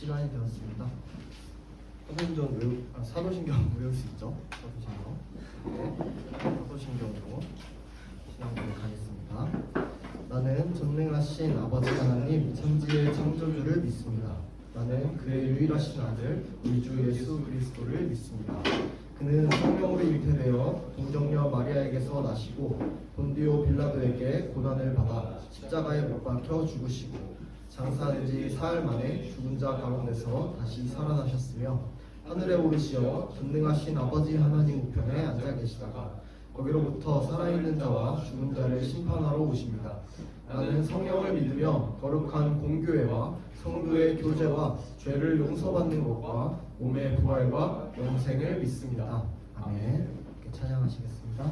시간이 되었습니다. 사도신경 외울 수 있죠? 사도신경. 네, 사도신경으로 시작하도록 하겠습니다. 나는 전능하신 아버지 하나님 천지의 창조주를 믿습니다. 나는 그의 유일하신 아들 우리 주 예수 그리스도를 믿습니다. 그는 성령으로 잉태되어 동정녀 마리아에게서 나시고 본디오 빌라도에게 고난을 받아 십자가에 못 박혀 죽으시고 장사된 지 사흘 만에 죽은 자 가운데서 다시 살아나셨으며 하늘에 오르시어 전능하신 아버지 하나님 우편에 앉아 계시다가 거기로부터 살아있는 자와 죽은 자를 심판하러 오십니다. 나는 성령을 믿으며 거룩한 공교회와 성도의 교제와 죄를 용서받는 것과 몸의 부활과 영생을 믿습니다. 아멘. 이렇게 찬양하시겠습니다.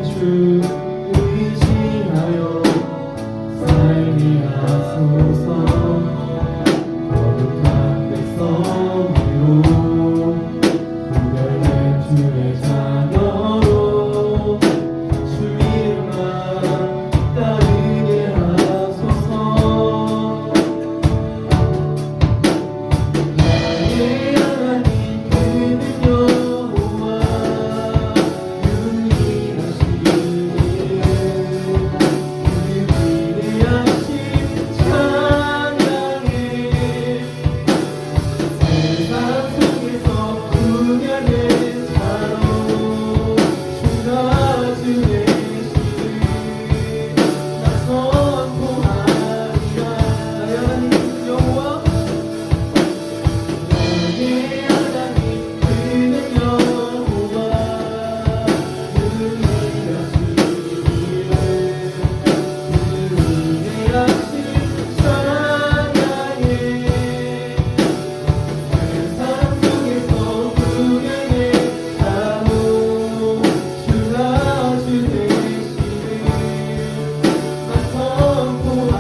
주 의지하여 살게 하소서. 거룩한 백성으로 구별된 주의 자녀로 주 이름만 따르게 하소서. 나의 하나님 그는 여호와 유일하시니 그 위대하신 찬양해. 세상 속에서 분야의 자로 주가 주 되시니 나 선포하리라. 나의 하나님 여호와 나의 하나님 그는 여호와 유일하시니 그 위대하신 찬양해. 세상 속에서 분야의 자로 주가 주 되시니 나 선포하리라.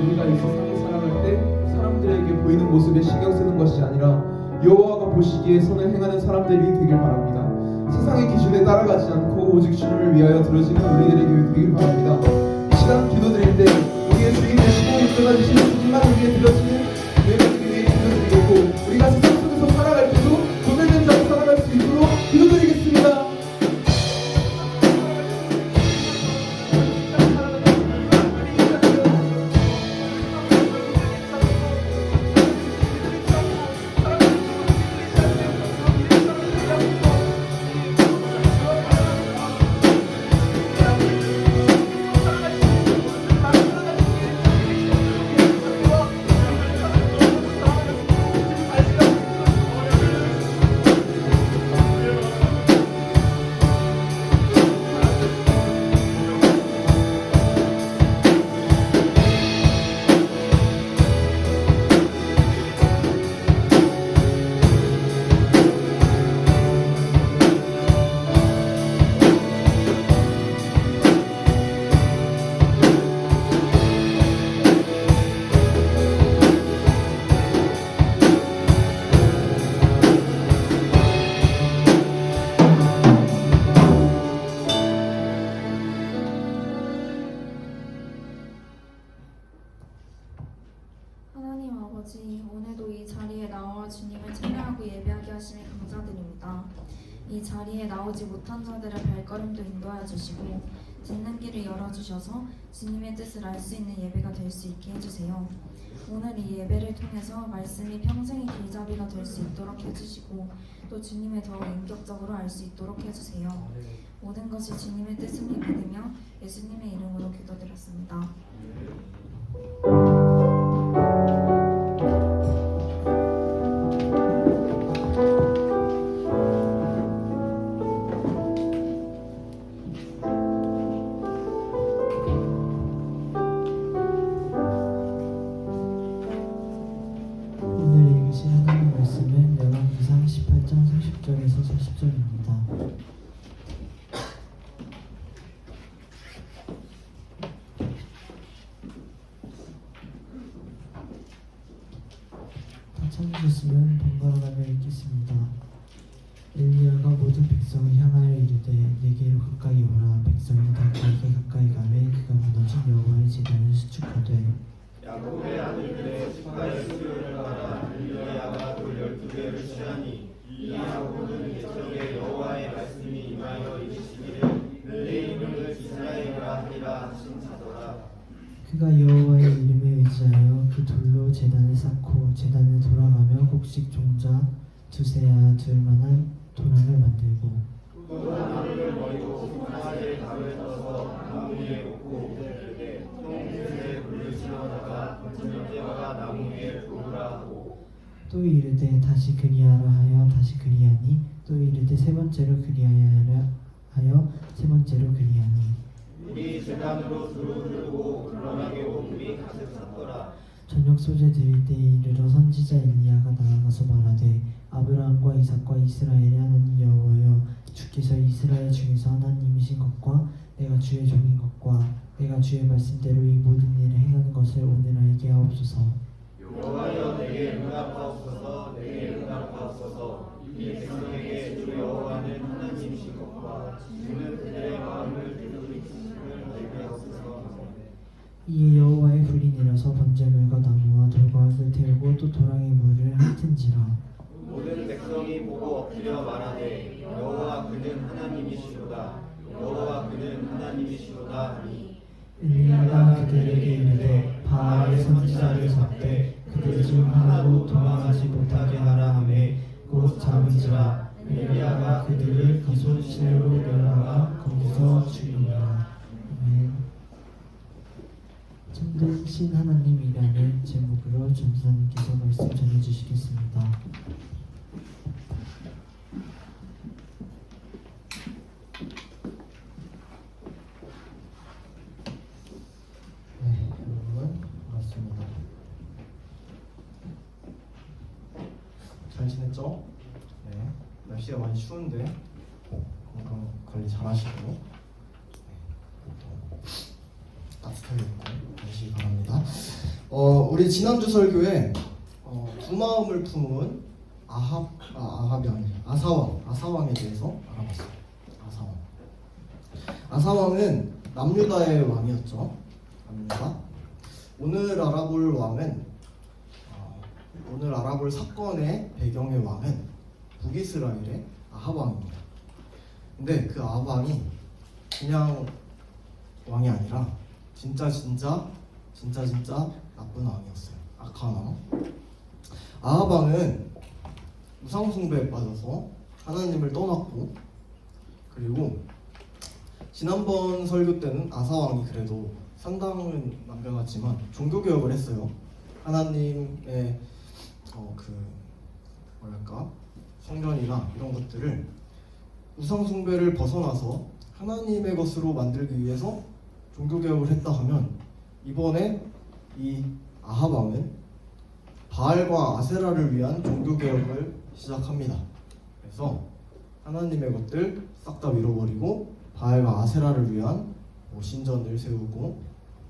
우리가 이 세상을 살아갈 때 사람들에게 보이는 모습에 신경 쓰는 것이 아니라 여호와가 보시기에 선을 행하는 사람들이 되길 바랍니다. 세상의 기준에 따라가지 않고 오직 주님을 위하여 들어지는 우리들에게 되길 바랍니다. 이 시간 기도드릴 때 우리의 주인 되시고 인도가 주시는 주님만 우리의 들어지는 예배드리기 위해 기도드리겠고, 우리가 세상 속에서 살아갈 때도 구별된 자로 살아갈 수 있도록 기도드리겠습니다. 하나님 아버지, 오늘도 이 자리에 나와 주님을 찬양하고 예배하게 하심에 감사드립니다. 이 자리에 나오지 못한 자들의 발걸음도 인도하여 주시고 듣는 길을 열어주셔서 주님의 뜻을 알 수 있는 예배가 될 수 있게 해주세요. 오늘 이 예배를 통해서 말씀이 평생의 길잡이가 될 수 있도록 해주시고 또 주님을 더욱 인격적으로 알 수 있도록 해주세요. 모든 것이 주님의 뜻임을 믿으며 예수님의 이름으로 기도드렸습니다. 오늘 읽으신 하나님 말씀은 열왕기상 18장 30절에서 40절입니다. 다 찾으셨으면 번갈아가며 읽겠습니다. 엘리야가 모든 백성을 향하여 이르되 내게로 가까이 오라. 백성이 다 그에게 가까이 가매 그가 무너진 여호와의 제단을 수축하되 야곱의 아들들의 십가의 수요를 받아 엘리야가 돌 12개를 취하니 이 야곱은 옛적에 여호와의 말씀이 임하여 이르시기를 내 이름을 이스라엘이라 하리라 하신 자더라. 그가 여호와의 이름에 의지하여 그 돌로 제단을 쌓고 제단을 돌아가며 곡식 종자 두세야 둘 만한 도랑을 만들고 또 나무를 버리고 풍화에 가루에 떠서 나무 위에 꽂고 이르되 똥들에 불을 지어다가 저녁 때마다 나무 위에 구우라 하고 또 이르되 다시 그리하라 하여 다시 그리하니 또 이르되 세 번째로 그리하여 하여 세 번째로 그리하니 우리 제단으로 두루 들고 불러나게 오물이 가득 찼더라. 저녁 소재 드릴 때에 이르러 선지자 엘리야가 나아가서 말하되 아브라함과 이삭과 이스라엘의 하나님 여호와여, 주께서 이스라엘 중에서 하나님이신 것과 내가 주의 종인 것과 내가 주의 말씀대로 이 모든 일을 행하는 것을 오늘 알게 하옵소서. 여호와여 내게 응답하옵소서. 내게 응답하옵소서. 이 백성에게 주 여호와는 하나님이신 것과 주는 그들의 마음을 듣고 있음을 알게 하옵소서. 이에 여호와의 불이 내려서 번제물과 나무와 돌과 흙을 태우고 또 도랑의 물을 핥은지라. 모든 백성이 보고 엎드려 말하되 여호와 그는 하나님이시로다. 여호와 그는 하나님이시로다 하니 엘리야가 그들에게 이르되 바알의 선지자를 잡되 그들 중 하나도 도망하지 못하게 하라 하매 곧 잡은지라. 엘리야가 그들을 기손 실로 내려가 거기서 죽이니라. 아멘. 참된 신 하나님이라는 제목으로 전사님께서 말씀 전해주시겠습니다. 네, 여러분 반갑습니다. 잘 지냈죠? 네, 날씨가 많이 추운데 건강 관리 잘 하시고 따뜻하게 입고 가시기 바랍니다. 우리 지난주 설교에 두 마음을 품은 아합이 아니라 아사왕에 대해서 알아봤어요. 아사왕은 남유다의 왕이었죠. 남유다. 오늘 알아볼 왕은 오늘 알아볼 사건의 배경의 왕은 북이스라엘의 아합 왕입니다. 근데 그 아합 왕이 그냥 왕이 아니라 진짜 나쁜 왕이었어요. 악한 왕. 아합 왕은 우상 숭배에 빠져서 하나님을 떠났고, 그리고 지난번 설교 때는 아사 왕이 그래도 상당은 남겨놨지만 종교 개혁을 했어요. 하나님의 성전이나 이런 것들을 우상 숭배를 벗어나서 하나님의 것으로 만들기 위해서 종교 개혁을 했다 하면, 이번에 이 아합 왕은 바알과 아세라를 위한 종교 개혁을 시작합니다. 그래서 하나님의 것들 싹 다 밀어버리고 바알과 아세라를 위한 신전을 세우고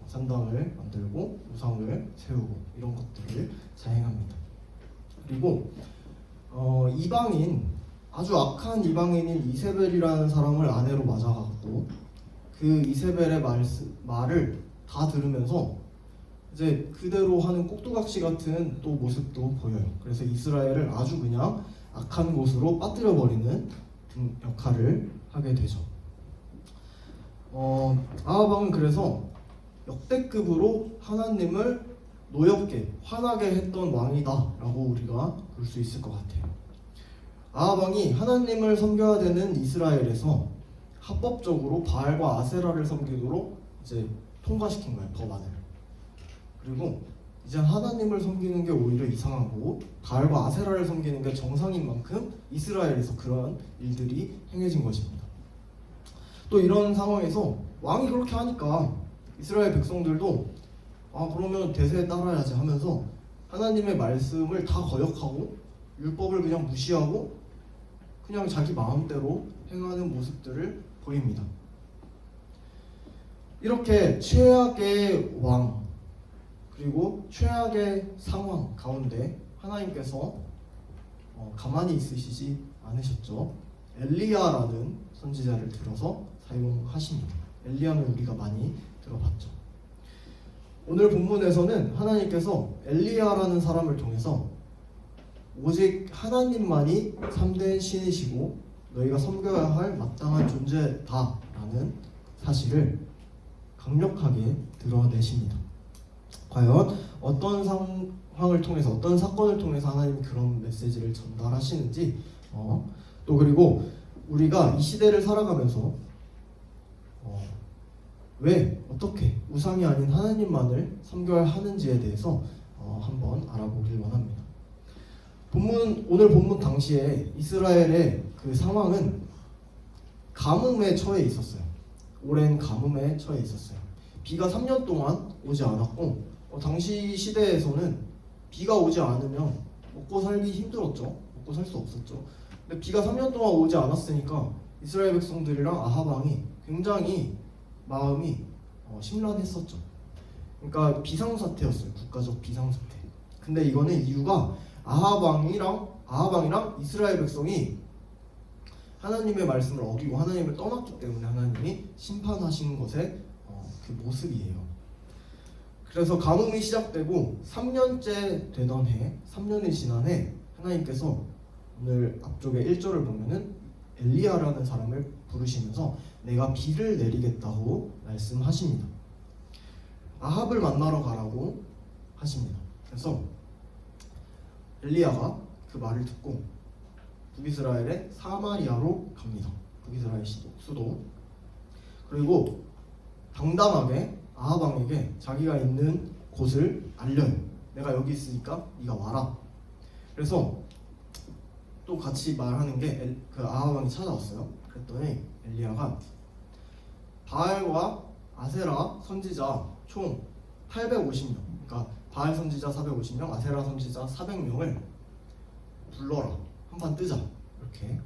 산당을 만들고 우상을 세우고 이런 것들을 자행합니다. 그리고 이방인, 아주 악한 이방인인 이세벨이라는 사람을 아내로 맞아갖고 그 이세벨의 말을 다 들으면서 이제 그대로 하는 꼭두각시 같은 또 모습도 보여요. 그래서 이스라엘을 아주 그냥 악한 곳으로 빠뜨려 버리는 역할을 하게 되죠. 아합 왕은 그래서 역대급으로 하나님을 노엽게 화나게 했던 왕이다라고 우리가 볼 수 있을 것 같아요. 아합 왕이 하나님을 섬겨야 되는 이스라엘에서 합법적으로 바알과 아세라를 섬기도록 이제 통과시킨 거예요, 법안을. 그리고 이제 하나님을 섬기는 게 오히려 이상하고 바알과 아세라를 섬기는 게 정상인 만큼 이스라엘에서 그런 일들이 행해진 것입니다. 또 이런 상황에서 왕이 그렇게 하니까 이스라엘 백성들도 그러면 대세에 따라야지 하면서 하나님의 말씀을 다 거역하고 율법을 그냥 무시하고 그냥 자기 마음대로 행하는 모습들을 보입니다. 이렇게 최악의 왕 그리고 최악의 상황 가운데 하나님께서 가만히 있으시지 않으셨죠. 엘리야라는 선지자를 들어서 사용하십니다. 엘리야는 우리가 많이 들어봤죠. 오늘 본문에서는 하나님께서 엘리야라는 사람을 통해서 오직 하나님만이 참된 신이시고 너희가 섬겨야 할 마땅한 존재다라는 사실을 강력하게 드러내십니다. 과연 어떤 상황을 통해서, 어떤 사건을 통해서 하나님이 그런 메시지를 전달하시는지, 또 그리고 우리가 이 시대를 살아가면서 왜 어떻게 우상이 아닌 하나님만을 섬겨야 하는지에 대해서 한번 알아보길 원합니다. 오늘 본문 당시에 이스라엘의 그 상황은 가뭄에 처해 있었어요. 오랜 가뭄에 처해 있었어요. 비가 3년 동안 오지 않았고 당시 시대에서는 비가 오지 않으면 먹고 살기 힘들었죠. 먹고 살 수 없었죠. 근데 비가 3년 동안 오지 않았으니까 이스라엘 백성들이랑 아합 왕이 굉장히 마음이 심란했었죠. 그러니까 비상사태였어요. 국가적 비상사태. 근데 이거는 이유가 아합 왕이랑 이스라엘 백성이 하나님의 말씀을 어기고 하나님을 떠났기 때문에 하나님이 심판하신 것의 그 모습이에요. 그래서 가뭄이 시작되고 3년째 되던 해, 3년이 지난 해 하나님께서 오늘 앞쪽에 1절을 보면은 엘리야라는 사람을 부르시면서 내가 비를 내리겠다고 말씀하십니다. 아합을 만나러 가라고 하십니다. 그래서 엘리야가 그 말을 듣고 북이스라엘의 사마리아로 갑니다. 북이스라엘 수도. 그리고 당당하게 아합 왕에게 자기가 있는 곳을 알려요. 내가 여기 있으니까 네가 와라. 그래서 또 같이 말하는 게 그 아합 왕이 찾아왔어요. 그랬더니 엘리야가 바알과 아세라 선지자 총 850명, 그러니까 바알 선지자 450명, 아세라 선지자 400명을 불러라. 한판 뜨자. 이렇게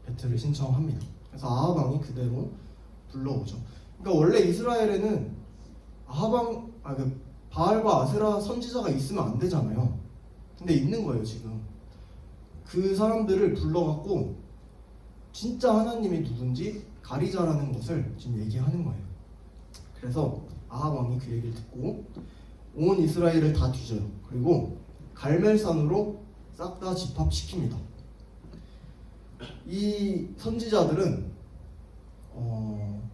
배틀을 신청합니다. 그래서 아합 왕이 그대로 불러오죠. 그러니까 원래 이스라엘에는 바알과 아세라 선지자가 있으면 안 되잖아요. 근데 있는 거예요 지금. 그 사람들을 불러갖고 진짜 하나님이 누군지 가리자라는 것을 지금 얘기하는 거예요. 그래서 아합 왕이 그 얘기를 듣고 온 이스라엘을 다 뒤져요. 그리고 갈멜산으로 싹 다 집합시킵니다. 이 선지자들은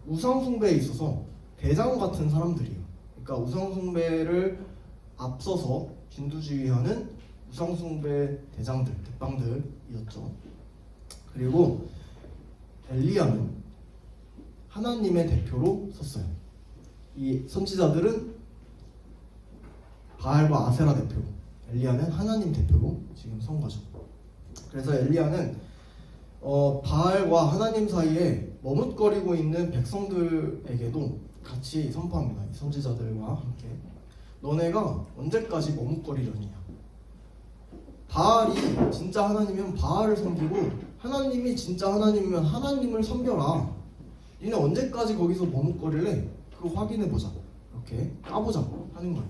우상숭배에 있어서 대장 같은 사람들이에요. 그러니까 우상숭배를 앞서서 진두지휘하는 우상숭배 대장들, 대빵들이었죠. 그리고 엘리야는 하나님의 대표로 섰어요. 이 선지자들은 바알과 아세라 대표, 엘리야는 하나님 대표로 지금 선 거죠. 그래서 엘리야는 바알과 하나님 사이에 머뭇거리고 있는 백성들에게도 같이 선포합니다. 이 선지자들과 함께 너네가 언제까지 머뭇거리려느냐. 바알이 진짜 하나님이면 바알을 섬기고 하나님이 진짜 하나님이면 하나님을 섬겨라. 니네 언제까지 거기서 머뭇거릴래? 그거 확인해보자. 이렇게 까보자 하는 거예요.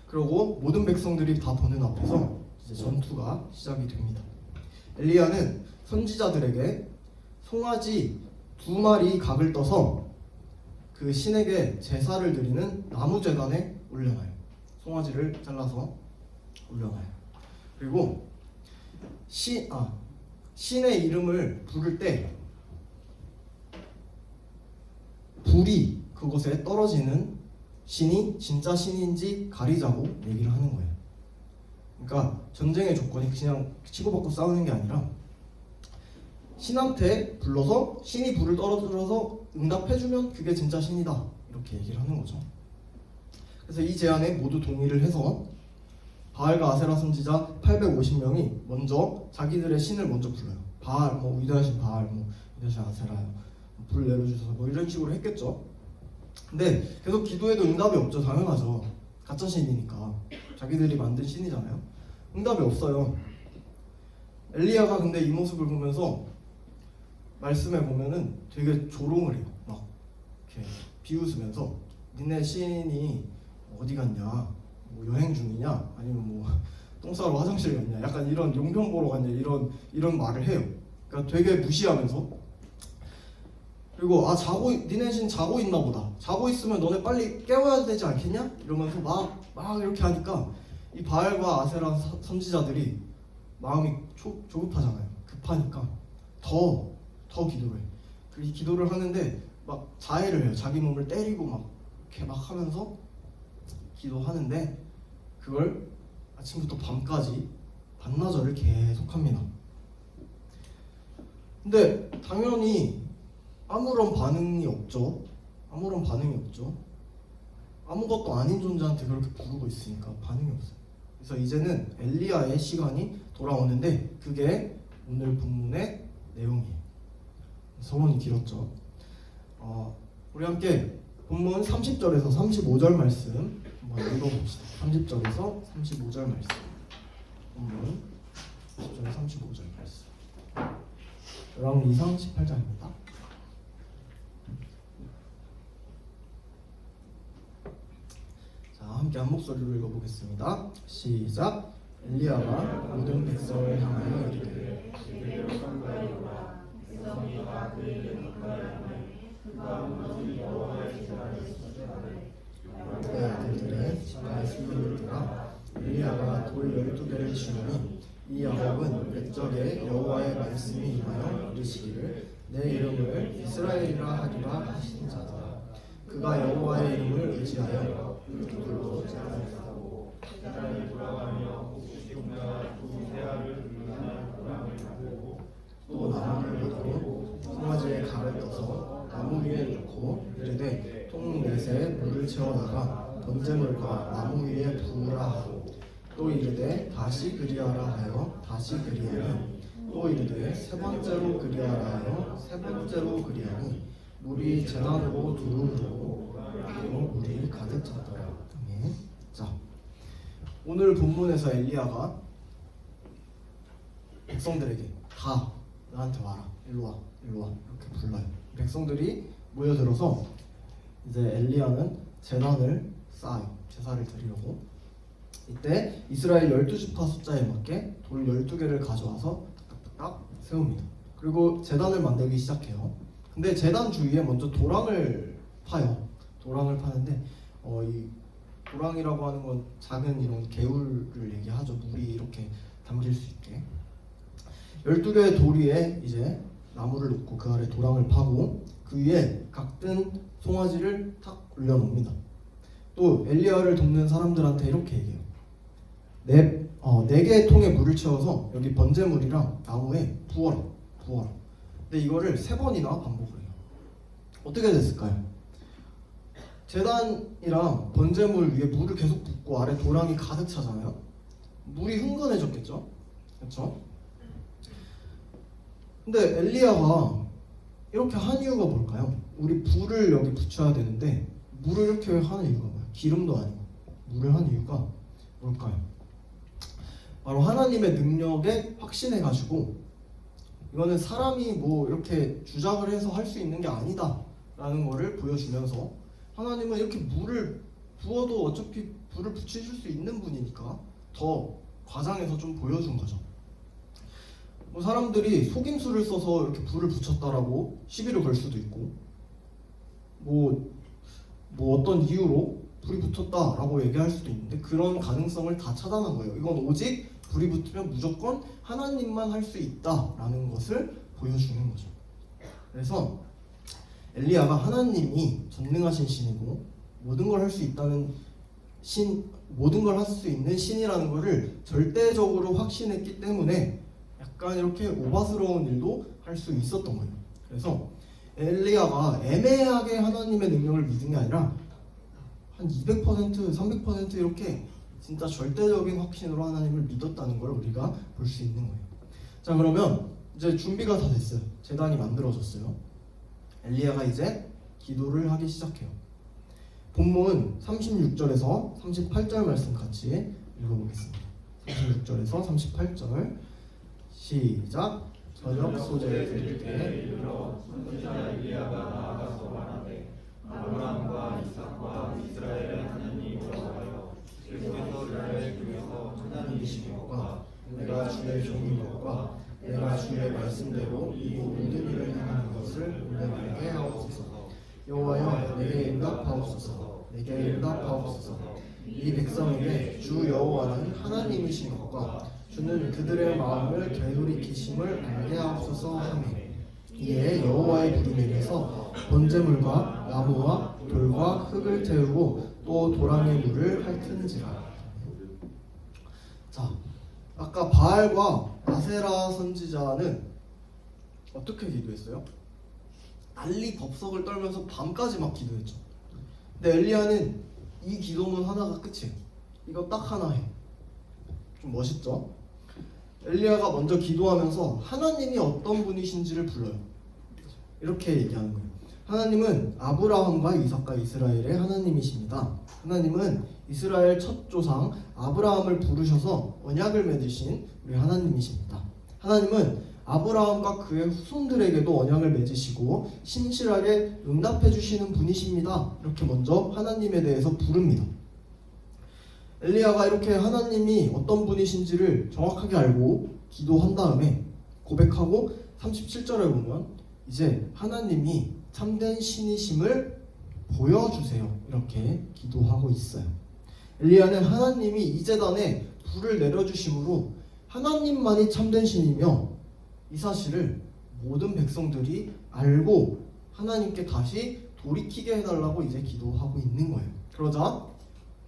그리고 모든 백성들이 다 보는 앞에서 이제 전투가 시작이 됩니다. 엘리야는 선지자들에게 송아지 2마리 각을 떠서 그 신에게 제사를 드리는 나무 제단에 올려놔요. 송아지를 잘라서 올려놔요. 그리고 신의 이름을 부를 때 불이 그곳에 떨어지는 신이 진짜 신인지 가리자고 얘기를 하는 거예요. 그러니까 전쟁의 조건이 그냥 치고받고 싸우는 게 아니라 신한테 불러서 신이 불을 떨어뜨려서 응답해주면 그게 진짜 신이다. 이렇게 얘기를 하는 거죠. 그래서 이 제안에 모두 동의를 해서 바알과 아세라 선지자 850명이 먼저 자기들의 신을 먼저 불러요. 바알, 위대하신 바알, 위대하신 아세라요. 불 내려주셔서 이런 식으로 했겠죠. 근데 계속 기도해도 응답이 없죠. 당연하죠. 가짜 신이니까. 자기들이 만든 신이잖아요. 응답이 없어요. 엘리야가 근데 이 모습을 보면서 말씀에 보면은 되게 조롱을 해요. 막 이렇게 비웃으면서 니네 신이 어디 갔냐? 여행 중이냐? 아니면 똥 싸러 화장실 갔냐? 약간 이런 용병 보러 갔냐? 이런 말을 해요. 그러니까 되게 무시하면서. 그리고 니네 신 자고 있나 보다. 자고 있으면 너네 빨리 깨워야 되지 않겠냐? 이러면서 막 이렇게 하니까 이 바알과 아세라 선지자들이 마음이 조급하잖아요. 급하니까 더 기도를 해. 이 기도를 하는데 막 자해를 해요. 자기 몸을 때리고 막 이렇게 막 하면서 기도하는데 그걸 아침부터 밤까지 반나절을 계속합니다. 근데 당연히 아무런 반응이 없죠. 아무것도 아닌 존재한테 그렇게 부르고 있으니까 반응이 없어요. 그래서 이제는 엘리야의 시간이 돌아오는데 그게 오늘 본문의 내용이에요. 서론이 길었죠. 우리 함께 본문 30절에서 35절 말씀 한번 읽어봅시다. 30절에서 35절 말씀 본문 40절에 35절 말씀. 열왕기상 18장입니다. 자, 함께 한 목소리로 읽어보겠습니다. 시작. 엘리야가 모든 백성을 향하여 이르되 내 아들들의 지파의 수요를 따라 엘리야가 돌 12개를 주니 이 야곱은 옛적에 여호와의 말씀이 임하여 이르시기를 내 이름을 이스라엘이라 하리라 하신 자다. 그가 여호와의 이름을 의지하여 그 돌로 재단을 쌓고 재단을 돌아가며 옥수수와 두새알을 불리는 고랑을 하고 또 나무를 가지고 송아지에 갈을 떠서 나무 위에 놓고 이르되 통 넷에 물을 채워다가 번제물과 나무 위에 부으라 하고 또 이르되 다시 그리하라 하여 다시 그리하니 또 이르되 세 번째로 그리하라 하여 세 번째로 그리하니 물이 제단으로 두루 흐르고 또 물이 가득 찼더라. 아멘. 자, 오늘 본문에서 엘리야가 백성들에게 다 나한테 와라, 일로 와, 일로 와 이렇게 불러요. 백성들이 모여들어서 이제 엘리야는 제단을 쌓아요. 제사를 드리려고. 이때 이스라엘 12지파 숫자에 맞게 돌 12개를 가져와서 딱딱딱 세웁니다. 그리고 제단을 만들기 시작해요. 근데 제단 주위에 먼저 도랑을 파요. 도랑을 파는데 이 도랑이라고 하는 건 작은 이런 개울을 얘기하죠. 물이 이렇게 담길 수 있게. 12개의 돌 위에 이제 나무를 놓고 그 아래 도랑을 파고 그 위에 각든 송아지를 탁 올려놓습니다. 또 엘리야를 돕는 사람들한테 이렇게 얘기해요. 네 개의 통에 물을 채워서 여기 번제물이랑 나무에 부어라. 근데 이거를 3번이나 반복을 해요. 어떻게 됐을까요? 제단이랑 번제물 위에 물을 계속 붓고 아래 도랑이 가득 차잖아요. 물이 흥건해졌겠죠? 그렇죠? 근데 엘리야가 이렇게 한 이유가 뭘까요? 우리 불을 여기 붙여야 되는데 물을 이렇게 하는 이유가 뭐예요? 기름도 아니고 물을 하는 이유가 뭘까요? 바로 하나님의 능력에 확신해가지고 이거는 사람이 뭐 이렇게 주장을 해서 할 수 있는 게 아니다 라는 거를 보여주면서 하나님은 이렇게 물을 부어도 어차피 불을 붙이실 수 있는 분이니까 더 과장해서 좀 보여준 거죠. 뭐 사람들이 속임수를 써서 이렇게 불을 붙였다라고 시비를 걸 수도 있고 뭐 어떤 이유로 불이 붙었다라고 얘기할 수도 있는데 그런 가능성을 다 차단한 거예요. 이건 오직 불이 붙으면 무조건 하나님만 할 수 있다라는 것을 보여주는 거죠. 그래서 엘리야가 하나님이 전능하신 신이고 모든 걸 할 수 있다는 모든 걸 할 수 있는 신이라는 것을 절대적으로 확신했기 때문에 약간 이렇게 오바스러운 일도 할 수 있었던 거예요. 그래서 엘리야가 애매하게 하나님의 능력을 믿은 게 아니라 한 200%, 300% 이렇게 진짜 절대적인 확신으로 하나님을 믿었다는 걸 우리가 볼 수 있는 거예요. 자, 그러면 이제 준비가 다 됐어요. 제단이 만들어졌어요. 엘리야가 이제 기도를 하기 시작해요. 본문 36절에서 38절 말씀 같이 읽어보겠습니다. 36절에서 38절 시작. 저녁 소재에 드릴 때에 이르러 선지자 엘리야가 나아가서 말하되 아브라함과 이삭과 이스라엘의 하나님 여호와여 주께서 이스라엘 중에서 하나님이신 것과 내가 주의 종인 것과 내가 주의 말씀대로 이 모든 일을 행하는 것을 오늘 알게 하옵소서. 여호와여 내게 응답하옵소서. 내게 응답하옵소서. 이 백성에게 주 여호와는 하나님이신 것과 주는 그들의 마음을 되돌이키심을 알게 하옵소서 하매 이에 여호와의 불이 내려서 번제물과 나무와 돌과 흙을 태우고 또 도랑의 물을 핥은지라. 자, 아까 바알과 아세라 선지자는 어떻게 기도했어요? 난리 법석을 떨면서 밤까지 막 기도했죠. 근데 엘리야는 이 기도문 하나가 끝이에요. 이거 딱 하나 해. 좀 멋있죠? 엘리야가 먼저 기도하면서 하나님이 어떤 분이신지를 불러요. 이렇게 얘기하는 거예요. 하나님은 아브라함과 이삭과 이스라엘의 하나님이십니다. 하나님은 이스라엘 첫 조상 아브라함을 부르셔서 언약을 맺으신 우리 하나님이십니다. 하나님은 아브라함과 그의 후손들에게도 언약을 맺으시고 신실하게 응답해 주시는 분이십니다. 이렇게 먼저 하나님에 대해서 부릅니다. 엘리야가 이렇게 하나님이 어떤 분이신지를 정확하게 알고 기도한 다음에 고백하고 37절에 보면 이제 하나님이 참된 신이심을 보여주세요. 이렇게 기도하고 있어요. 엘리야는 하나님이 이 제단에 불을 내려주심으로 하나님만이 참된 신이며 이 사실을 모든 백성들이 알고 하나님께 다시 돌이키게 해달라고 이제 기도하고 있는 거예요. 그러자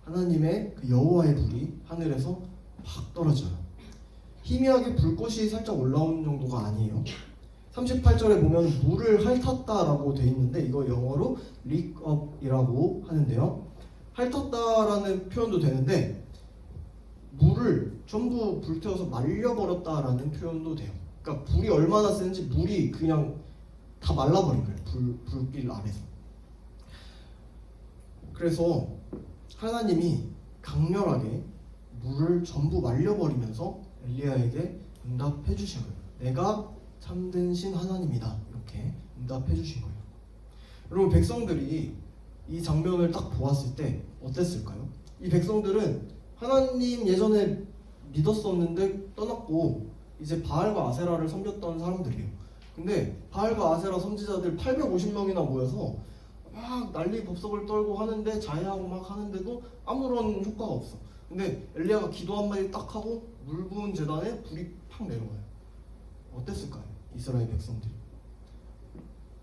하나님의 그 여호와의 불이 하늘에서 팍 떨어져요. 희미하게 불꽃이 살짝 올라오는 정도가 아니에요. 38절에 보면 물을 핥았다라고 돼 있는데 이거 영어로 lick up이라고 하는데요. 핥았다라는 표현도 되는데 물을 전부 불태워서 말려버렸다라는 표현도 돼요. 그러니까 불이 얼마나 센지 물이 그냥 다 말라버린 거예요. 불길 아래서. 그래서 하나님이 강렬하게 물을 전부 말려버리면서 엘리야에게 응답해 주신 거예요. 내가 참된 신 하나님이다. 이렇게 응답해 주신 거예요. 여러분, 백성들이 이 장면을 딱 보았을 때 어땠을까요? 이 백성들은 하나님 예전에 믿었었는데 떠났고 이제 바알과 아세라를 섬겼던 사람들이에요. 근데 바알과 아세라 선지자들 850명이나 모여서 막 난리 법석을 떨고 하는데 자해하고 막 하는데도 아무런 효과가 없어. 근데 엘리야가 기도 한마디 딱 하고 물 부은 제단에 불이 팍 내려와요. 어땠을까요? 이스라엘 백성들이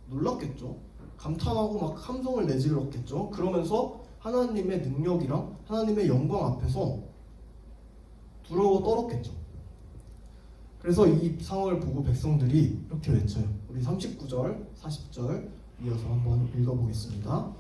놀랐겠죠. 감탄하고 막 함성을 내질렀겠죠. 그러면서 하나님의 능력이랑 하나님의 영광 앞에서 두려워 떨었겠죠. 그래서 이 상황을 보고 백성들이 이렇게 외쳐요. 우리 39절, 40절 이어서 한번 읽어보겠습니다.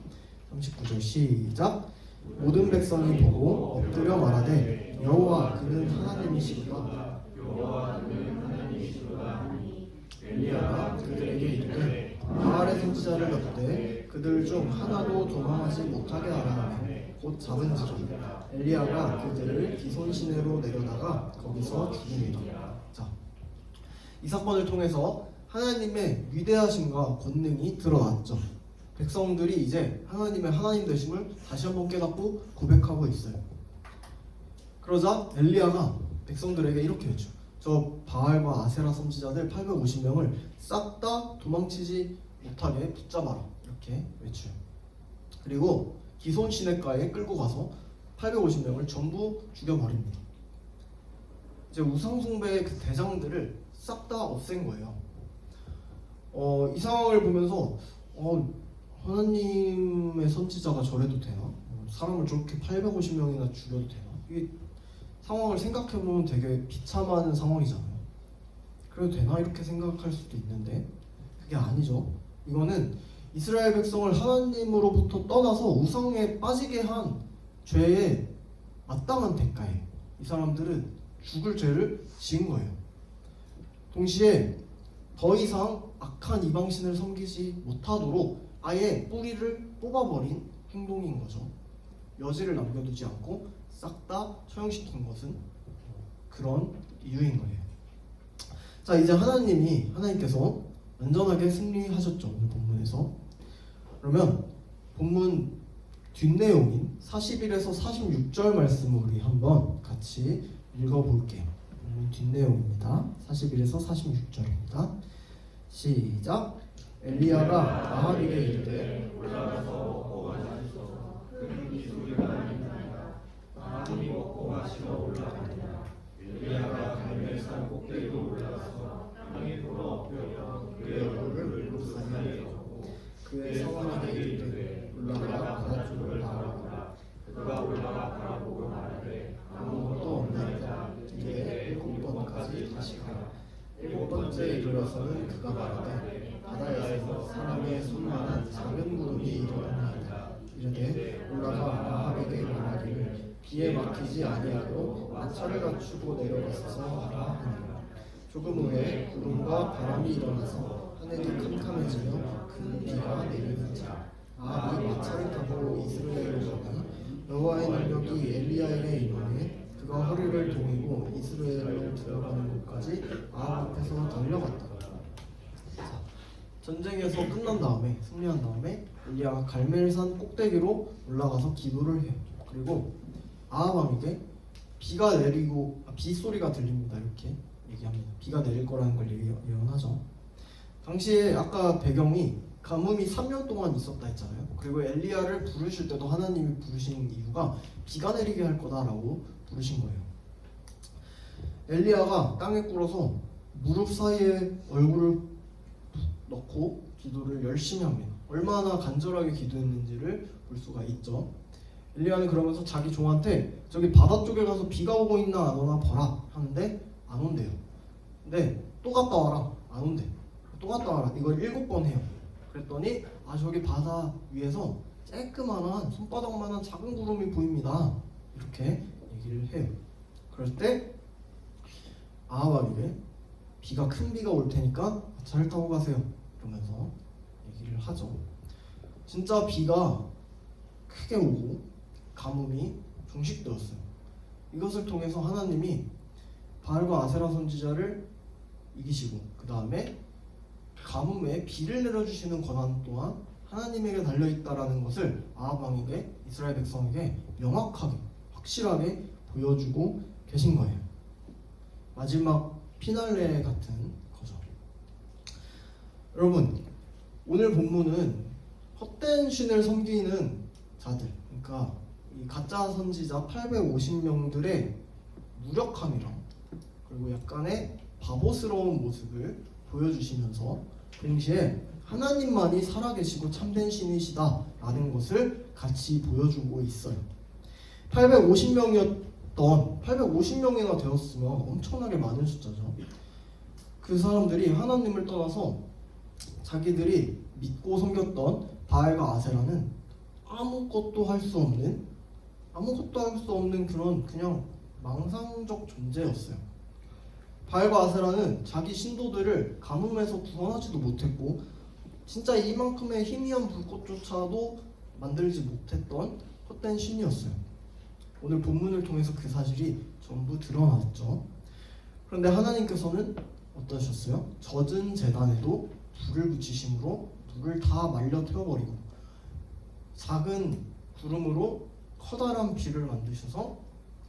39절 시작. 모든 백성이 보고 엎드려 말하되 여호와 그는 하나님이시로다. 여호와 그는 하나님이시로다 하니 엘리야가 그들에게 이르되 바알의 선지자를 얻되 그들 중 하나도 도망하지 못하게 하라 하며 곧 잡은지라. 엘리야가 그들을 기손 시내로 내려다가 거기서 죽이니라. 자, 이 사건을 통해서 하나님의 위대하심과 권능이 드러났죠. 백성들이 이제 하나님의 하나님 되심을 다시 한번 깨닫고 고백하고 있어요. 그러자 엘리야가 백성들에게 이렇게 외쳐. 저 바알과 아세라 선지자들 850명을 싹 다 도망치지 못하게 붙잡아라. 이렇게 외쳐요. 그리고 기손 시내가에 끌고 가서 850명을 전부 죽여버립니다. 이제 우상숭배의 그 대장들을 싹 다 없앤 거예요. 이 상황을 보면서 하나님의 선지자가 저래도 되나? 사람을 저렇게 850명이나 죽여도 되나? 이 상황을 생각해보면 되게 비참한 상황이잖아요. 그래도 되나? 이렇게 생각할 수도 있는데 그게 아니죠. 이거는 이스라엘 백성을 하나님으로부터 떠나서 우상에 빠지게 한 죄의 마땅한 대가예요. 이 사람들은 죽을 죄를 지은 거예요. 동시에 더 이상 악한 이방신을 섬기지 못하도록 아예 뿌리를 뽑아버린 행동인 거죠. 여지를 남겨두지 않고 싹 다 처형시킨 것은 그런 이유인 거예요. 자, 이제 하나님께서 완전하게 승리하셨죠. 오늘 본문에서. 그러면 본문 뒷내용인 41에서 46절 말씀을 우리 한번 같이 읽어볼게요. 본문 뒷내용입니다. 41에서 46절입니다. 시작. 엘리야가 아합에게 이르되 올라가서 먹고 마시소서. 그는 기술이 많으니까 아합이 먹고 마시러 올라가니라. 엘리야가 갈멜산 꼭대기로 올라가서 땅에 돌아 엎드려 그의 얼굴을 무산하게 걷고 그의 성원에게 이르되 올라가 바다쪽을 바라보라. 그가 올라가 바라보고 말하되 아무것도 없나이다. 이에 7번까지 다시 가라. 7번째 이르러서는 그가 말하되 바다에서 사람의 손만한 작은 구름이 일어나나이다. 이르되 올라가 아합에게 말하기를 비에 막히지 아니하도록 마차를 갖추고 내려가서 하라 하니라. 조금 후에 구름과 바람이 일어나서 하늘이 캄캄해지며 큰 비가 내리는지 아합이 마차를 타고 이스라엘로 가니 여호와의 능력이 엘리야에게 임하매 그가 허리를 동이고 이스라엘로 들어가는 곳까지 아합 앞에서 달려갔다. 자, 전쟁에서 끝난 다음에 승리한 다음에 엘리야가 갈멜산 꼭대기로 올라가서 기도를 해요. 그리고 아합 왕에게 비가 내리고 비 소리가 들립니다. 이렇게 얘기합니다. 비가 내릴 거라는 걸 예언하죠. 당시에 아까 배경이 가뭄이 3년 동안 있었다 했잖아요. 그리고 엘리야를 부르실 때도 하나님이 부르신 이유가 비가 내리게 할 거다라고 부르신 거예요. 엘리야가 땅에 꿇어서 무릎 사이에 얼굴을 넣고 기도를 열심히 합니다. 얼마나 간절하게 기도했는지를 볼 수가 있죠. 엘리야는 그러면서 자기 종한테 저기 바다 쪽에 가서 비가 오고 있나 안 오나 봐라 하는데 안 온대요. 근데 또 갔다 와라 안 온대. 또 갔다 와라 이걸 7번 해요. 그랬더니 저기 바다 위에서 쬐끄만한 손바닥만한 작은 구름이 보입니다. 이렇게 얘기를 해요. 그럴 때 아합에게 큰 비가 올 테니까 차를 타고 가세요. 이러면서 얘기를 하죠. 진짜 비가 크게 오고 가뭄이 종식되었어요. 이것을 통해서 하나님이 바알과 아세라 선지자를 이기시고 그 다음에 가뭄에 비를 내려주시는 권한 또한 하나님에게 달려있다라는 것을 아합 왕에게 이스라엘 백성에게 명확하게 확실하게 보여주고 계신 거예요. 마지막 피날레 같은 거죠. 여러분 오늘 본문은 헛된 신을 섬기는 자들 그러니까 이 가짜 선지자 850명들의 무력함이랑 그리고 약간의 바보스러운 모습을 보여주시면서 동시에 하나님만이 살아계시고 참된 신이시다라는 것을 같이 보여주고 있어요. 850명이나 되었으면 엄청나게 많은 숫자죠. 그 사람들이 하나님을 떠나서 자기들이 믿고 섬겼던 바알과 아세라는 아무것도 할 수 없는 그런 그냥 망상적 존재였어요. 바알과 아세라는 자기 신도들을 가뭄에서 구원하지도 못했고 진짜 이만큼의 희미한 불꽃조차도 만들지 못했던 헛된 신이었어요. 오늘 본문을 통해서 그 사실이 전부 드러났죠. 그런데 하나님께서는 어떠셨어요? 젖은 제단에도 불을 붙이심으로 불을 다 말려 태워버리고 작은 구름으로 커다란 비를 만드셔서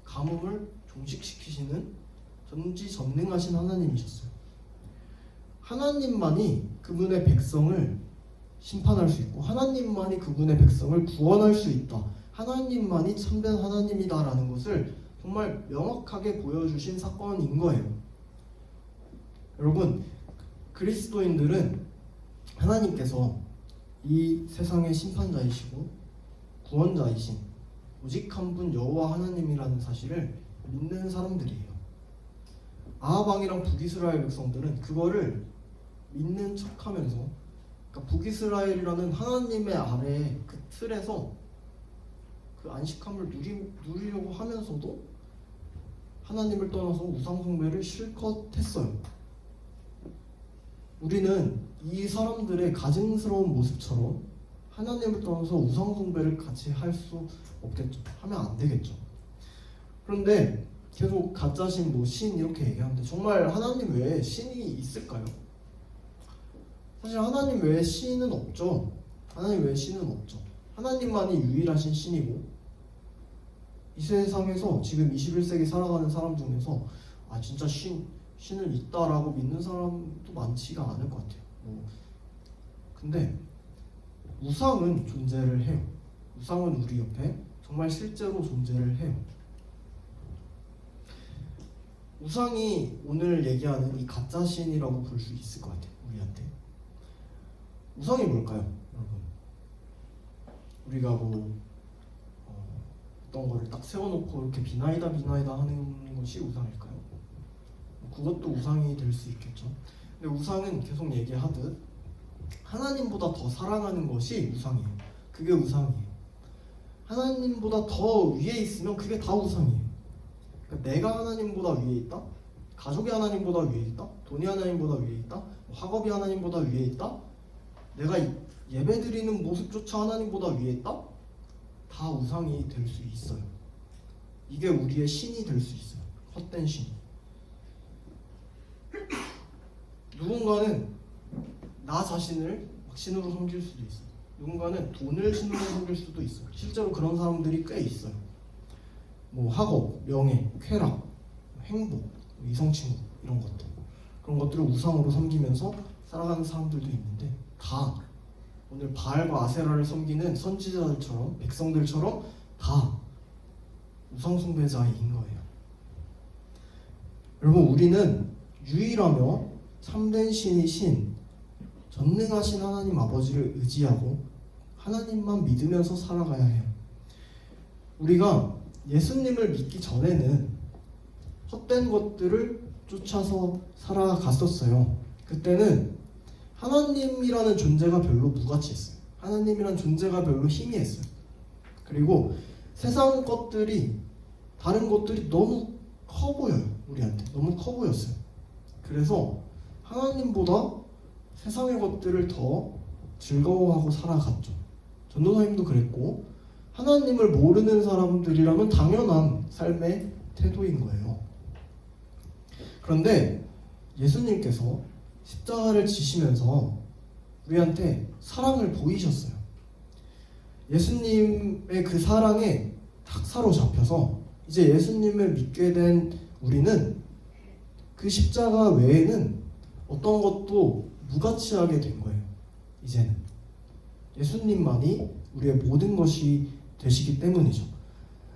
가뭄을 종식시키시는 전지전능하신 하나님이셨어요. 하나님만이 그분의 백성을 심판할 수 있고 하나님만이 그분의 백성을 구원할 수 있다. 하나님만이 참된 하나님이다라는 것을 정말 명확하게 보여주신 사건인 거예요. 여러분 그리스도인들은 하나님께서 이 세상의 심판자이시고 구원자이신 오직 한 분 여호와 하나님이라는 사실을 믿는 사람들이에요. 아합 왕이랑 북이스라엘 백성들은 그거를 믿는 척하면서 그러니까 북이스라엘이라는 하나님의 아래 그 틀에서 그 안식함을 누리려고 하면서도 하나님을 떠나서 우상 숭배를 실컷 했어요. 우리는 이 사람들의 가증스러운 모습처럼 하나님을 떠나서 우상 숭배를 같이 할 수 없겠죠. 하면 안 되겠죠. 그런데 계속 가짜신 신 이렇게 얘기하는데 정말 하나님 외에 신이 있을까요? 사실 하나님 외에 신은 없죠. 하나님 외에 신은 없죠. 하나님만이 유일하신 신이고 이 세상에서 지금 21세기 살아가는 사람 중에서 진짜 신은 있다라고 믿는 사람도 많지가 않을 것 같아요. 근데 우상은 존재를 해요. 우상은 우리 옆에 정말 실제로 존재를 해요. 우상이 오늘 얘기하는 이 가짜 신이라고 볼 수 있을 것 같아요. 우리한테. 우상이 뭘까요, 여러분? 우리가 어떤 거를 딱 세워놓고 이렇게 비나이다 하는 것이 우상일까요? 그것도 우상이 될 수 있겠죠. 근데 우상은 계속 얘기하듯 하나님보다 더 사랑하는 것이 우상이에요. 그게 우상이에요. 하나님보다 더 위에 있으면 그게 다 우상이에요. 그러니까 내가 하나님보다 위에 있다? 가족이 하나님보다 위에 있다? 돈이 하나님보다 위에 있다? 학업이 하나님보다 위에 있다? 내가 예배드리는 모습조차 하나님보다 위에 있다? 다 우상이 될 수 있어요. 이게 우리의 신이 될 수 있어요. 헛된 신. 누군가는 나 자신을 신으로 섬길 수도 있어요. 누군가는 돈을 신으로 섬길 수도 있어요. 실제로 그런 사람들이 꽤 있어요. 뭐 학업, 명예, 쾌락, 행복, 이성친구 이런 것들, 그런 것들을 우상으로 섬기면서 살아가는 사람들도 있는데, 다 오늘 바알과 아세라를 섬기는 선지자들처럼, 백성들처럼 다 우상 숭배자인 거예요. 여러분, 우리는 유일하며 참된 신이신 전능하신 하나님 아버지를 의지하고 하나님만 믿으면서 살아가야 해요. 우리가 예수님을 믿기 전에는 헛된 것들을 쫓아서 살아갔었어요. 그때는 하나님이라는 존재가 별로 무가치했어요. 하나님이라는 존재가 별로 희미했어요. 그리고 세상 것들이, 다른 것들이 너무 커 보여요. 우리한테 너무 커 보였어요. 그래서 하나님보다 세상의 것들을 더 즐거워하고 살아갔죠. 전도사님도 그랬고, 하나님을 모르는 사람들이라면 당연한 삶의 태도인 거예요. 그런데 예수님께서 십자가를 지시면서 우리한테 사랑을 보이셨어요. 예수님의 그 사랑에 탁 사로잡혀서 이제 예수님을 믿게 된 우리는 그 십자가 외에는 어떤 것도 무가치하게 된 거예요. 이제는 예수님만이 우리의 모든 것이 되시기 때문이죠.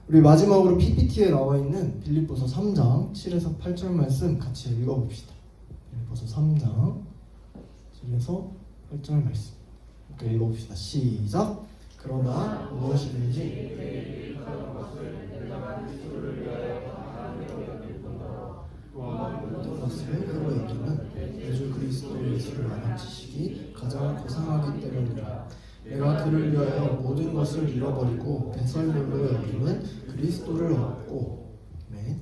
우리 마지막으로 PPT에 나와 있는 빌립보서 3장 7에서 8절 말씀 같이 읽어봅시다. 빌립보서 3장 7에서 8절 말씀 함께 읽어봅시다. 시작. 그러나 무엇이든지 모든 것을 혀로 여기면 예수 그리스도 예수를 아는 지식이 가장 고상하기 때문이라. 내가 그를 위하여 모든 것을 잃어버리고 배설물로 여기면 그리스도를 얻고. 네.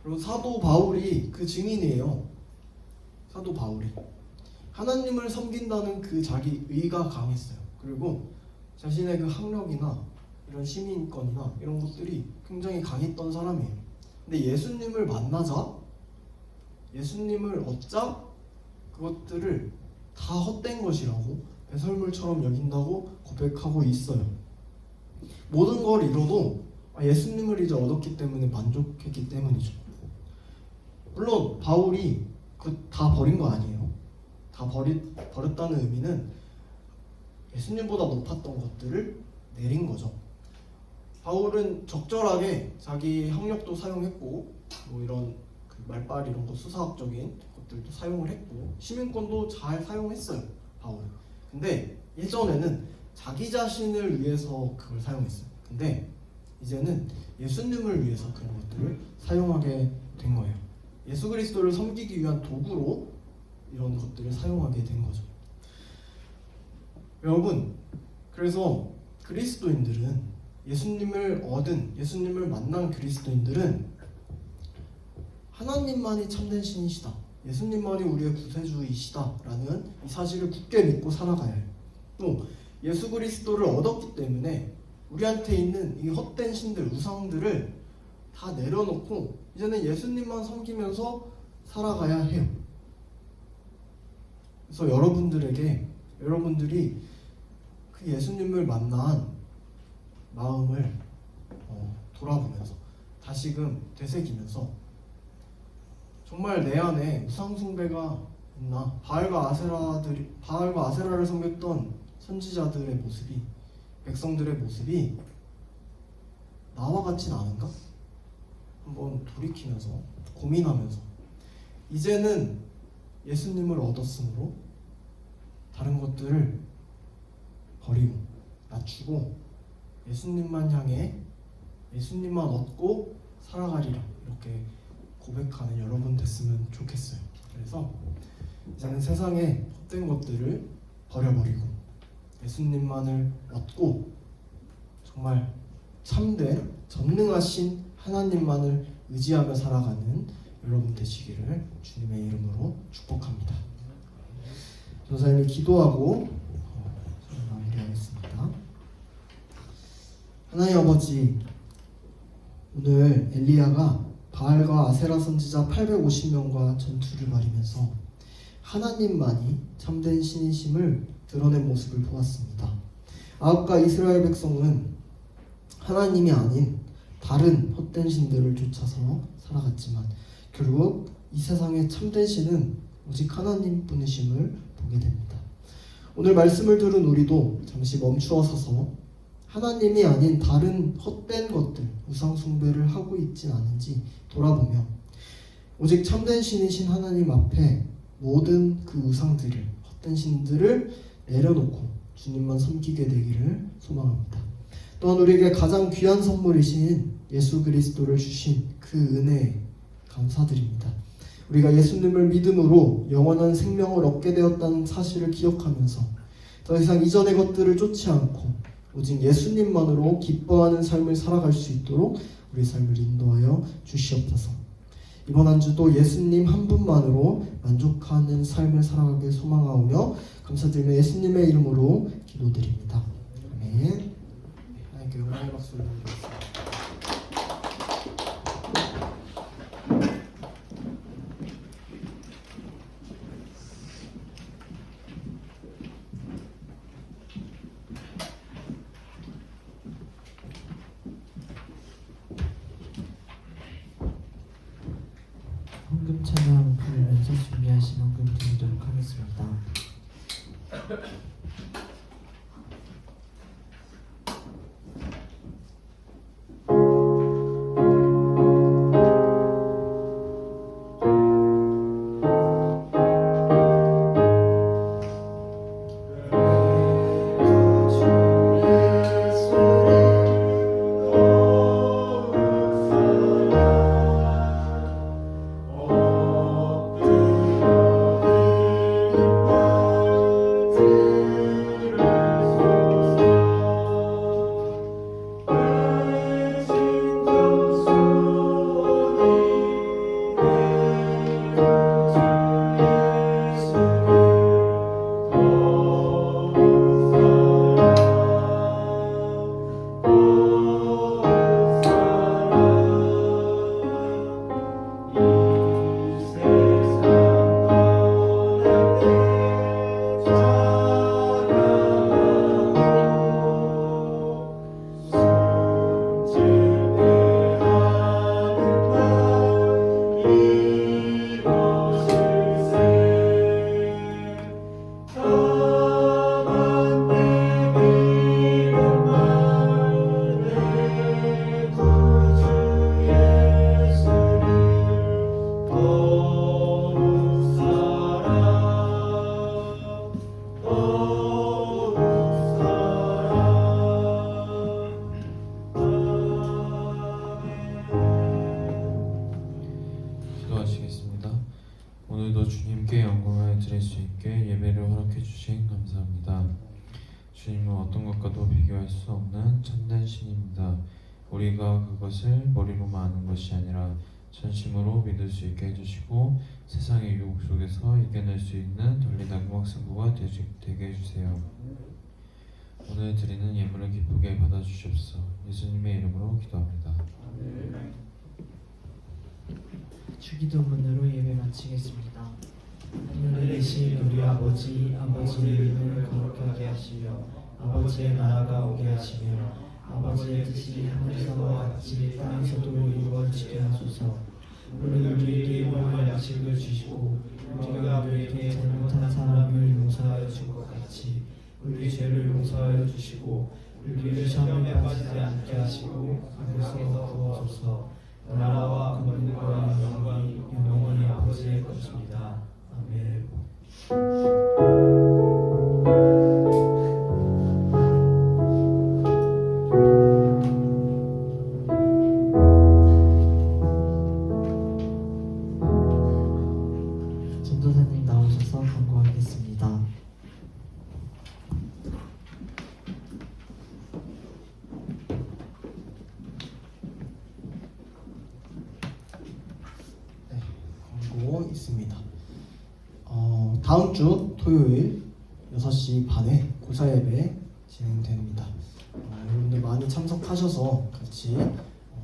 그리고 사도 바울이 그 증인이에요. 사도 바울이 하나님을 섬긴다는 그 자기 의가 강했어요. 그리고 자신의 그 학력이나 이런 시민권이나 이런 것들이 굉장히 강했던 사람이에요. 근데 예수님을 만나자, 예수님을 얻자, 그것들을 다 헛된 것이라고, 배설물처럼 여긴다고 고백하고 있어요. 모든 걸 잃어도 예수님을 이제 얻었기 때문에 만족했기 때문이죠. 물론 바울이 그 다 버린 거 아니에요. 다 버렸다는 의미는 예수님보다 높았던 것들을 내린 거죠. 바울은 적절하게 자기 학력도 사용했고, 뭐 이런 그 말빨 이런 거 수사학적인 것들도 사용을 했고, 시민권도 잘 사용했어요. 바울은. 근데 예전에는 자기 자신을 위해서 그걸 사용했어요. 근데 이제는 예수님을 위해서 그런 것들을 사용하게 된 거예요. 예수 그리스도를 섬기기 위한 도구로 이런 것들을 사용하게 된 거죠. 여러분, 그래서 그리스도인들은, 예수님을 얻은, 예수님을 만난 그리스도인들은 하나님만이 참된 신이시다, 예수님만이 우리의 구세주이시다라는 이 사실을 굳게 믿고 살아가야 해요. 또 예수 그리스도를 얻었기 때문에 우리한테 있는 이 헛된 신들, 우상들을 다 내려놓고 이제는 예수님만 섬기면서 살아가야 해요. 그래서 여러분들이 그 예수님을 만난 마음을 돌아보면서 다시금 되새기면서, 정말 내 안에 우상 숭배가 있나? 바알과 아세라를 섬겼던 선지자들의 모습이, 백성들의 모습이 나와 같진 않은가? 한번 돌이키면서 고민하면서, 이제는 예수님을 얻었으므로 다른 것들을 버리고 낮추고 예수님만 향해 예수님만 얻고 살아가리라, 이렇게 고백하는 여러분 됐으면 좋겠어요. 그래서 이제는 세상의 헛된 것들을 버려버리고 예수님만을 얻고 정말 참된 전능하신 하나님만을 의지하며 살아가는 여러분 되시기를 주님의 이름으로 축복합니다. 전사님이 기도하고 마무리하겠습니다. 하나님 아버지, 오늘 엘리야가 바알과 아세라 선지자 850명과 전투를 벌이면서 하나님만이 참된 신이심을 드러낸 모습을 보았습니다. 아합과 이스라엘 백성은 하나님이 아닌 다른 헛된 신들을 쫓아서 살아갔지만 결국 이 세상의 참된 신은 오직 하나님뿐이심을 보게 됩니다. 오늘 말씀을 들은 우리도 잠시 멈추어 서서 하나님이 아닌 다른 헛된 것들, 우상 숭배를 하고 있진 않은지 돌아보며 오직 참된 신이신 하나님 앞에 모든 그 우상들을, 헛된 신들을 내려놓고 주님만 섬기게 되기를 소망합니다. 또한 우리에게 가장 귀한 선물이신 예수 그리스도를 주신 그 은혜에 감사드립니다. 우리가 예수님을 믿음으로 영원한 생명을 얻게 되었다는 사실을 기억하면서 더 이상 이전의 것들을 쫓지 않고 오직 예수님만으로 기뻐하는 삶을 살아갈 수 있도록 우리 삶을 인도하여 주시옵소서. 이번 한 주도 예수님 한 분만으로 만족하는 삶을 살아가길 소망하오며 감사드리며 예수님의 이름으로 기도드립니다. 아멘. 하나님께 영광의 박수를 드리겠습니다. 헌금 찬양 부르면서 준비하신 헌금 드리도록 하겠습니다. 기도하시겠습니다. 오늘도 주님께 영광을 드릴 수 있게 예배를 허락해 주신 감사합니다. 주님은 어떤 것과도 비교할 수 없는 참된 신입니다. 우리가 그것을 머리로만 아는 것이 아니라 전심으로 믿을 수 있게 해주시고 세상의 유혹 속에서 이겨낼 수 있는 전리당구 학생부가 되게 해주세요. 오늘 드리는 예물을 기쁘게 받아주시옵소서. 예수님의 이름으로 기도합니다. 주기도문으로 예배 마치겠습니다. 하늘에 계신 우리 아버지, 아버지의 이름을 거룩하게 하시며 아버지의 나라가 오게 하시며 아버지의 뜻이 하늘에서와 같이 땅에서도 이루어지게 하소서. 오늘 우리에게 일용할 양식을 주시고 우리가 우리에게 잘못한 사람을 용서하여 준 것 같이 우리 죄를 용서하여 주시고 우리를 시험에 빠지지 않게 하시고 악에서 구하소서. 나라와 권능과 영광이 영원히 아버지의 것입니다. 아멘. 전도사님 나오셔서 광고하겠습니다. 네, 광고 있습니다. 다음 주 토요일 6시 반에 고사 예배 진행됩니다. 여러분들 많이 참석하셔서 같이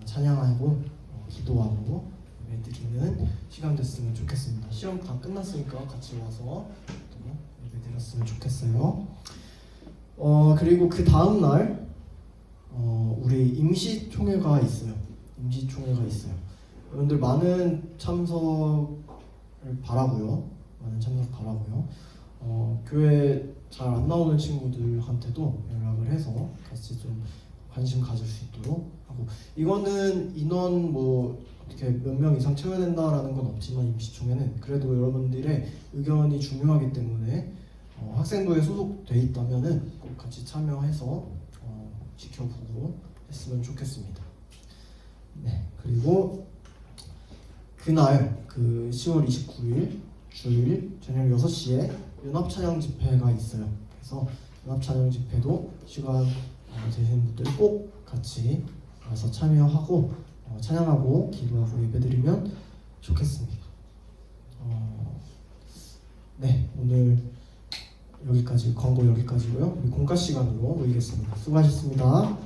찬양하고 기도하고 예배 드리는 시간 됐으면 좋겠습니다. 시험 다 끝났으니까 같이 와서 또 예배 드렸으면 좋겠어요. 그리고 그 다음 날 우리 임시총회가 있어요. 임시총회가 있어요. 여러분들 많은 참석을 바라고요. 많은 참석 바라고요. 교회 잘 안 나오는 친구들한테도 연락을 해서 같이 좀 관심 가질 수 있도록 하고, 이거는 인원 뭐 어떻게 몇 명 이상 채워야 된다라는 건 없지만 임시총회는 그래도 여러분들의 의견이 중요하기 때문에 학생부에 소속돼 있다면은 꼭 같이 참여해서 지켜보고 했으면 좋겠습니다. 네, 그리고 그날 그 10월 29일 주일 저녁 6시에 연합찬양 집회가 있어요. 그래서 연합찬양 집회도 시간 되시는 분들 꼭 같이 와서 참여하고 찬양하고 기도하고 예배드리면 좋겠습니다. 네, 오늘 여기까지, 광고 여기까지고요. 우리 공과 시간으로 모이겠습니다. 수고하셨습니다.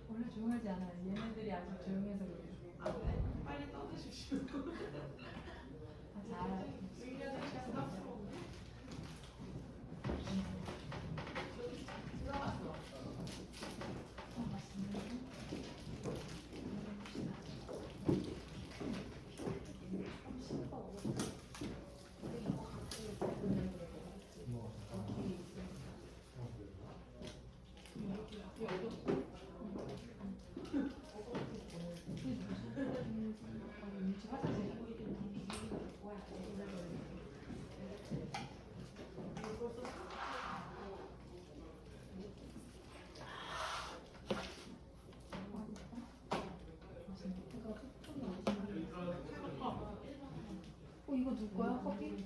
원래 조용하지 않아요. 얘네들이 아주 조용해서 그래요. 빨리 떠드십시오. 잘. 누구야? 허비?